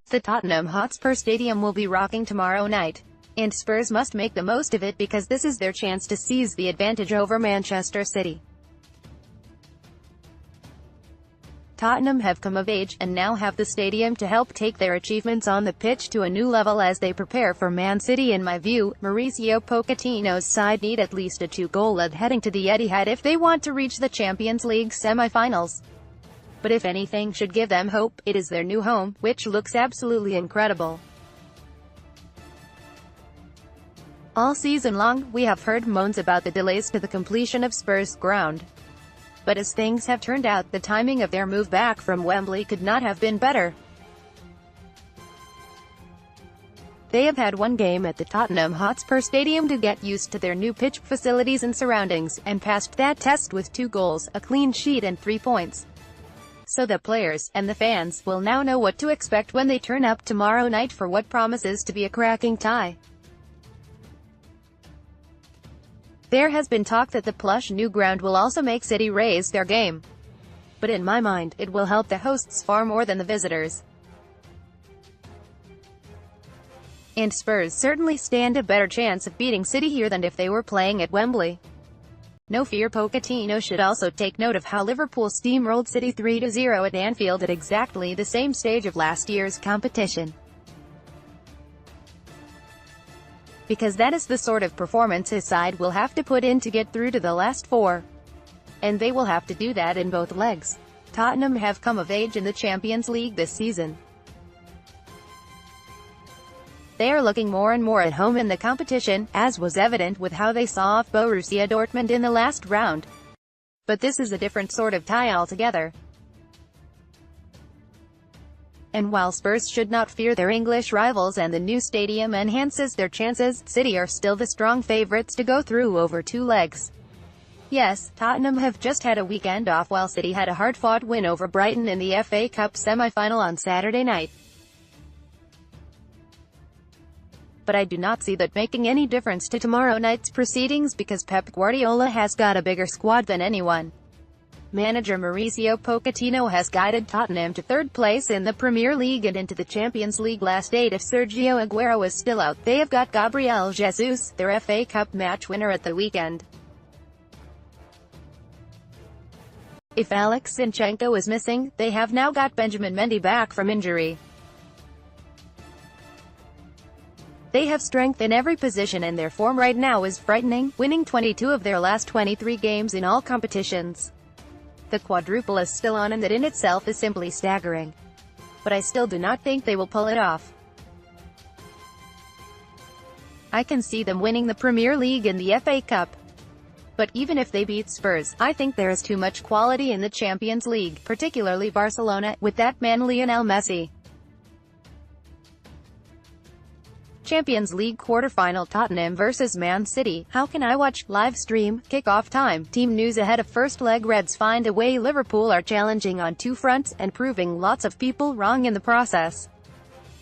The Tottenham Hotspur Stadium will be rocking tomorrow night, and Spurs must make the most of it because this is their chance to seize the advantage over Manchester City. Tottenham have come of age, and now have the stadium to help take their achievements on the pitch to a new level as they prepare for Man City. In my view, Mauricio Pochettino's side need at least a 2-goal lead heading to the Etihad if they want to reach the Champions League semi-finals. But if anything should give them hope, it is their new home, which looks absolutely incredible. All season long, we have heard moans about the delays to the completion of Spurs' ground. But as things have turned out, the timing of their move back from Wembley could not have been better. They have had one game at the Tottenham Hotspur Stadium to get used to their new pitch, facilities and surroundings, and passed that test with 2 goals, a clean sheet and 3 points. So the players, and the fans, will now know what to expect when they turn up tomorrow night for what promises to be a cracking tie. There has been talk that the plush new ground will also make City raise their game. But in my mind, it will help the hosts far more than the visitors. And Spurs certainly stand a better chance of beating City here than if they were playing at Wembley. No fear, Pochettino should also take note of how Liverpool steamrolled City 3-0 at Anfield at exactly the same stage of last year's competition. Because that is the sort of performance his side will have to put in to get through to the last 4. And they will have to do that in both legs. Tottenham have come of age in the Champions League this season. They are looking more and more at home in the competition, as was evident with how they saw off Borussia Dortmund in the last round. But this is a different sort of tie altogether. And while Spurs should not fear their English rivals and the new stadium enhances their chances, City are still the strong favourites to go through over 2 legs. Yes, Tottenham have just had a weekend off while City had a hard-fought win over Brighton in the FA Cup semi-final on Saturday night. But I do not see that making any difference to tomorrow night's proceedings because Pep Guardiola has got a bigger squad than anyone. Manager Mauricio Pochettino has guided Tottenham to 3rd place in the Premier League and into the Champions League last 8 if Sergio Aguero is still out. They have got Gabriel Jesus, their FA Cup match winner at the weekend. If Alex Zinchenko is missing, they have now got Benjamin Mendy back from injury. They have strength in every position and their form right now is frightening, winning 22 of their last 23 games in all competitions. The quadruple is still on and that in itself is simply staggering. But I still do not think they will pull it off. I can see them winning the Premier League and the FA Cup. But even if they beat Spurs, I think there is too much quality in the Champions League, particularly Barcelona, with that man Lionel Messi. Champions League quarter-final Tottenham vs Man City. How can I watch? Live stream. Kick-off time. Team news ahead of first leg. Reds find a way. Liverpool are challenging on 2 fronts, and proving lots of people wrong in the process.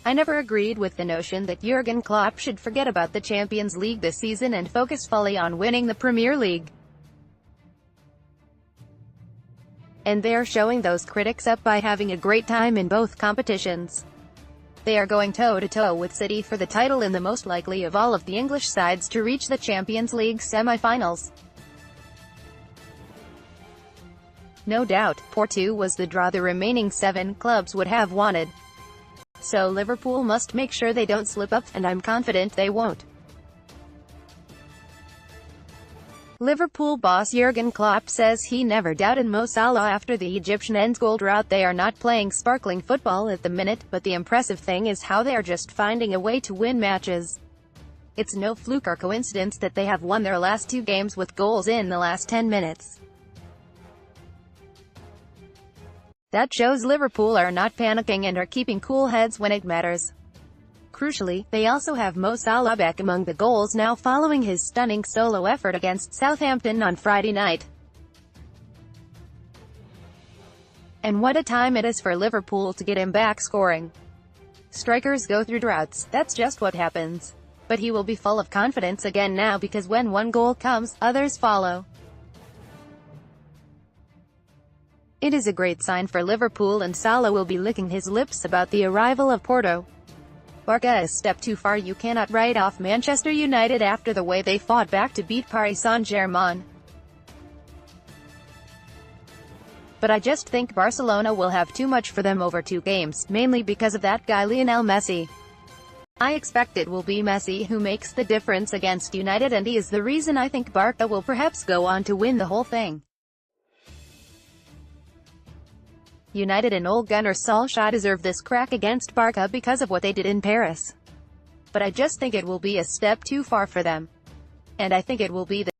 I never agreed with the notion that Jurgen Klopp should forget about the Champions League this season and focus fully on winning the Premier League. And they're showing those critics up by having a great time in both competitions. They are going toe-to-toe with City for the title in the most likely of all of the English sides to reach the Champions League semi-finals. No doubt, Porto was the draw the remaining 7 clubs would have wanted. So Liverpool must make sure they don't slip up, and I'm confident they won't. Liverpool boss Jurgen Klopp says he never doubted Mo Salah after the Egyptian ends goal drought. They are not playing sparkling football at the minute, but the impressive thing is how they are just finding a way to win matches. It's no fluke or coincidence that they have won their last 2 games with goals in the last 10 minutes. That shows Liverpool are not panicking and are keeping cool heads when it matters. Crucially, they also have Mo Salah back among the goals now following his stunning solo effort against Southampton on Friday night. And what a time it is for Liverpool to get him back scoring. Strikers go through droughts, that's just what happens. But he will be full of confidence again now because when one goal comes, others follow. It is a great sign for Liverpool, and Salah will be licking his lips about the arrival of Porto. Barca is a step too far. You cannot write off Manchester United after the way they fought back to beat Paris Saint-Germain. But I just think Barcelona will have too much for them over 2 games, mainly because of that guy Lionel Messi. I expect it will be Messi who makes the difference against United, and he is the reason I think Barca will perhaps go on to win the whole thing. United and Ole Gunnar Solskjaer deserve this crack against Barca because of what they did in Paris. But I just think it will be a step too far for them. And I think it will be the